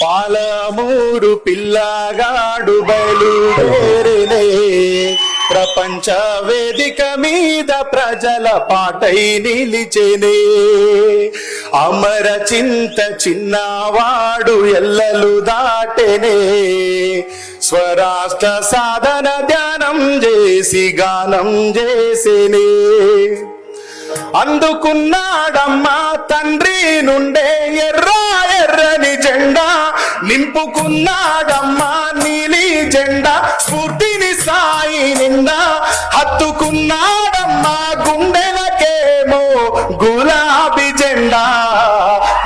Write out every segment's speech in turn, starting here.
పాలమూరు పిల్లగాడు బయలుదేరినే ప్రపంచ వేదిక మీద ప్రజల పాటై నిలిచెనే అమర చింత చిన్నవాడు ఎల్లలు దాటెనే స్వరాష్ట్ర సాధన ధ్యానం చేసి గానం చేసేనే అందుకున్నాడమ్మా తండ్రి నుండే ఎర్రని జెండా నింపుకున్నాడమ్మా నీలి జెండా స్ఫూర్తిని సాయి నిండా హత్తుకున్నాడమ్మా గుండెలకేమో గులాబీ జెండా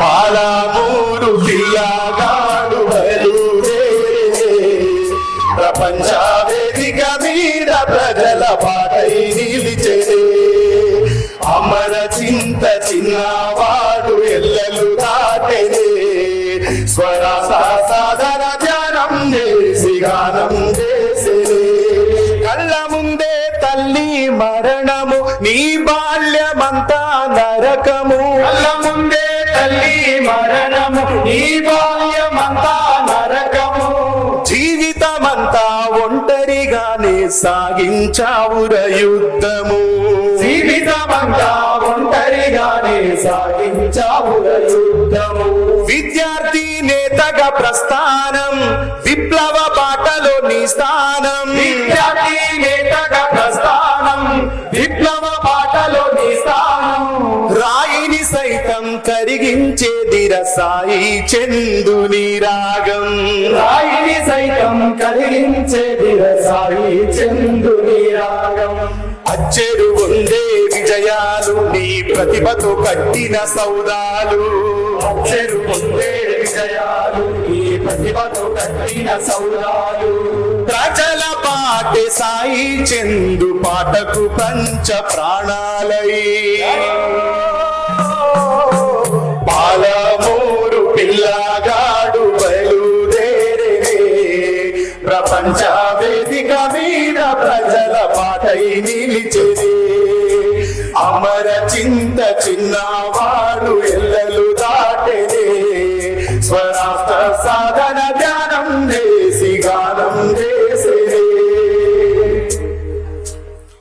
పాలమూరు పిల్లగాడు బయలుదేరే ప్రపంచ వేదిక మీద ప్రజల పాటై నిలిచెనే అమర చింత చిన్నవాడు ఎల్లలు దాటెనే సాధన ధ్యానం చేసి గానం చేసేనే కళ్ళ ముందే తల్లి మరణము నీ బాల్యమంతా నరకము కళ్ళ ముందే తల్లి మరణము నీ బాల్యమంతా నరకము జీవితమంతా ఒంటరిగానే సాగించావుర యుద్ధము జీవితమంతా ఒంటరిగానే సాగించావుర యుద్ధము విద్యార్థి నేతగా ప్రస్థానం విప్లవ బాటలో నీ స్థానం విద్యార్థి నేతగా ప్రస్థానం విప్లవ బాటలో నీ స్థానం రాయిని సైతం కరిగించేదిర సాయి చందుని రాగం రాయిని సైతం కరిగించేదిర సాయి చందుని రాగం అచ్చెరు ఉందే విజయాలు నీ ప్రతిభతో కట్టిన సౌదాలు అచ్చెరు ఉందే విజయాలు నీ ప్రతిభతో కట్టిన సౌదాలు ప్రజల పాటే సాయి చందు పాటకు పంచ ప్రాణాలై పాలమూరు పిల్లగాడు బయలుదేరే ప్రపంచ వేదిక మీద ప్రజల పాటై నిలిచెనే అమర చింత చిన్నవాడు ఎల్ల